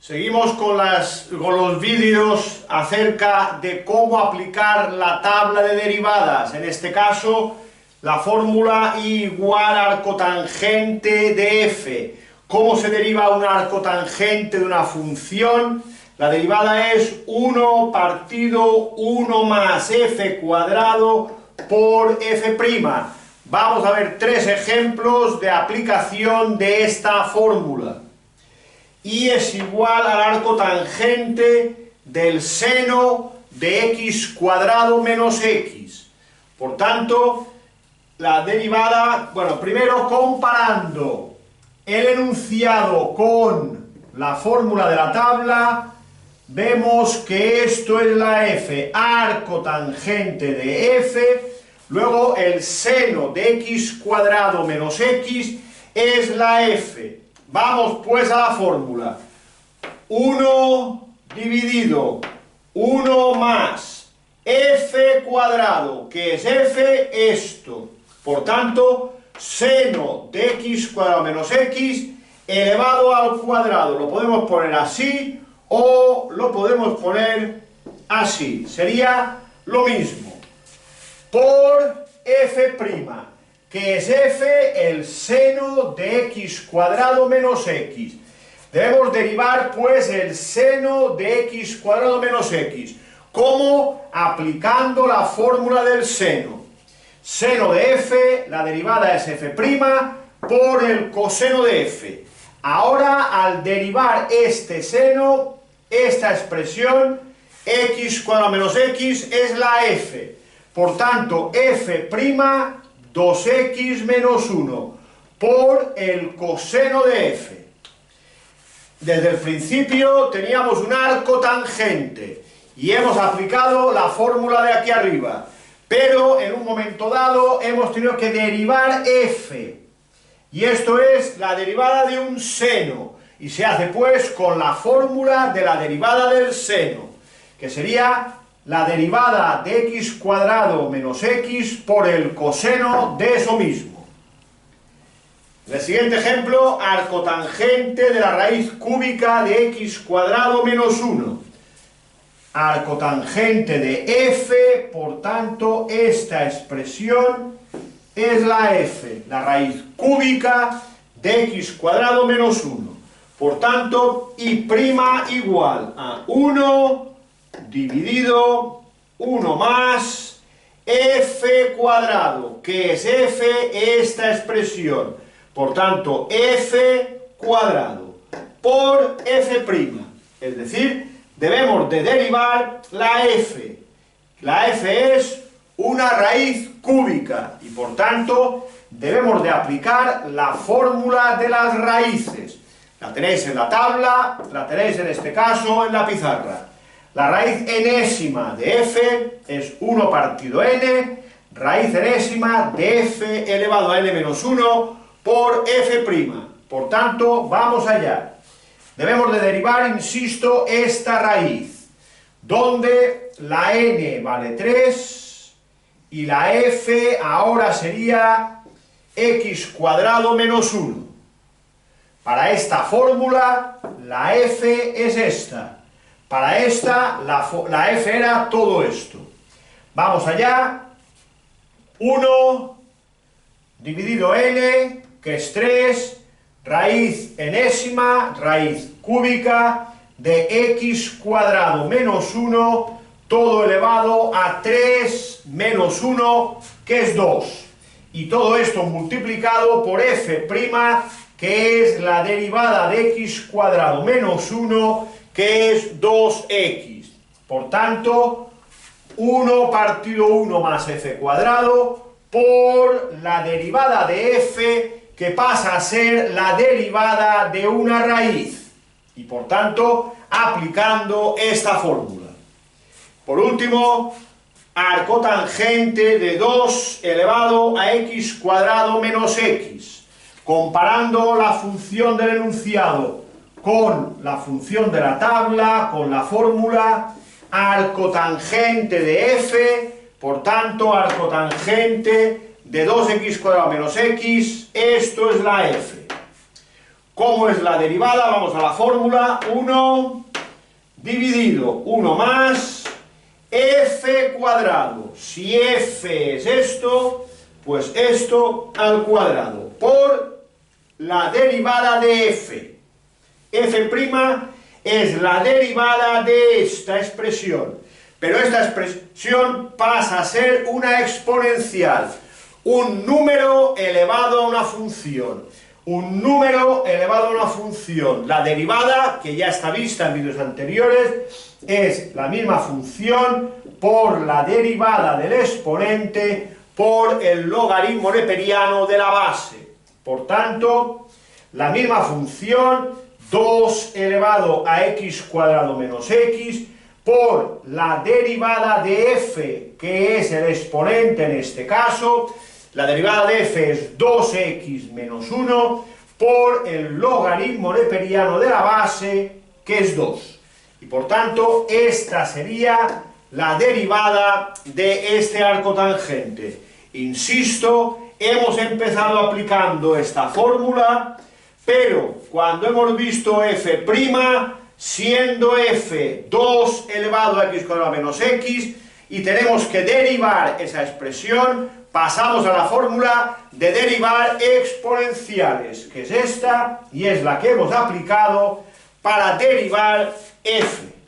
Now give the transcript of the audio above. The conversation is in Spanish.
Seguimos con los vídeos acerca de cómo aplicar la tabla de derivadas, en este caso la fórmula I igual arcotangente de f. ¿Cómo se deriva un arcotangente de una función? La derivada es 1 partido 1 más f cuadrado por f'. Vamos a ver tres ejemplos de aplicación de esta fórmula. Y es igual al arcotangente del seno de x cuadrado menos x. Por tanto, la derivada, primero comparando el enunciado con la fórmula de la tabla, vemos que esto es la f, arcotangente de f, luego el seno de x cuadrado menos x es la f. Vamos pues a la fórmula. 1 dividido 1 más f cuadrado, que es f, esto. Por tanto, seno de x cuadrado menos x elevado al cuadrado. Lo podemos poner así o lo podemos poner así. Sería lo mismo. Por f', que es f, el seno de x cuadrado menos x. Debemos derivar pues el seno de x cuadrado menos x. ¿Cómo? Aplicando la fórmula del seno. Seno de f, la derivada es f' por el coseno de f. Ahora, al derivar este seno, esta expresión, x cuadrado menos x, es la f. Por tanto, f', 2x menos 1 por el coseno de f. Desde el principio teníamos un arcotangente y hemos aplicado la fórmula de aquí arriba, pero en un momento dado hemos tenido que derivar f, y esto es la derivada de un seno, y se hace pues con la fórmula de la derivada del seno, que sería la derivada de x cuadrado menos x por el coseno de eso mismo. En el siguiente ejemplo, arcotangente de la raíz cúbica de x cuadrado menos 1. Arcotangente de f, por tanto, esta expresión es la f, la raíz cúbica de x cuadrado menos 1. Por tanto, y' igual a 1 dividido 1 más f cuadrado, que es f, esta expresión. Por tanto, f cuadrado por f'. Es decir, debemos de derivar la f. La f es una raíz cúbica y por tanto debemos de aplicar la fórmula de las raíces. La tenéis en la tabla, la tenéis en este caso en la pizarra. La raíz enésima de f es 1 partido n, raíz enésima de f elevado a n menos 1 por f'. Por tanto, vamos allá. Debemos de derivar, insisto, esta raíz, donde la n vale 3 y la f ahora sería x cuadrado menos 1. Para esta fórmula, la f es esta. Para esta, la f era todo esto. Vamos allá. 1 dividido n, que es 3, raíz enésima, raíz cúbica de x cuadrado menos 1, todo elevado a 3 menos 1, que es 2. Y todo esto multiplicado por f', que es la derivada de x cuadrado menos 1, que es 2x. Por tanto, 1 partido 1 más f cuadrado por la derivada de f, que pasa a ser la derivada de una raíz. Y por tanto, aplicando esta fórmula. Por último, arcotangente de 2 elevado a x cuadrado menos x. Comparando la función del enunciado con la función de la tabla, con la fórmula, arcotangente de f, por tanto, arcotangente de 2x cuadrado menos x, esto es la f. ¿Cómo es la derivada? Vamos a la fórmula, 1 dividido 1 más f cuadrado. Si f es esto, pues esto al cuadrado, por la derivada de f. f' es la derivada de esta expresión, pero esta expresión pasa a ser una exponencial, un número elevado a una función. Un número elevado a una función. La derivada, que ya está vista en vídeos anteriores, es la misma función por la derivada del exponente por el logaritmo neperiano de la base. Por tanto, la misma función, 2 elevado a x cuadrado menos x, por la derivada de f, que es el exponente en este caso. La derivada de f es 2x menos 1 por el logaritmo neperiano de la base, que es 2. Y por tanto, esta sería la derivada de este arco tangente. Insisto, hemos empezado aplicando esta fórmula, pero cuando hemos visto f', siendo f 2 elevado a x cuadrado menos x, y tenemos que derivar esa expresión, pasamos a la fórmula de derivar exponenciales, que es esta, y es la que hemos aplicado para derivar f.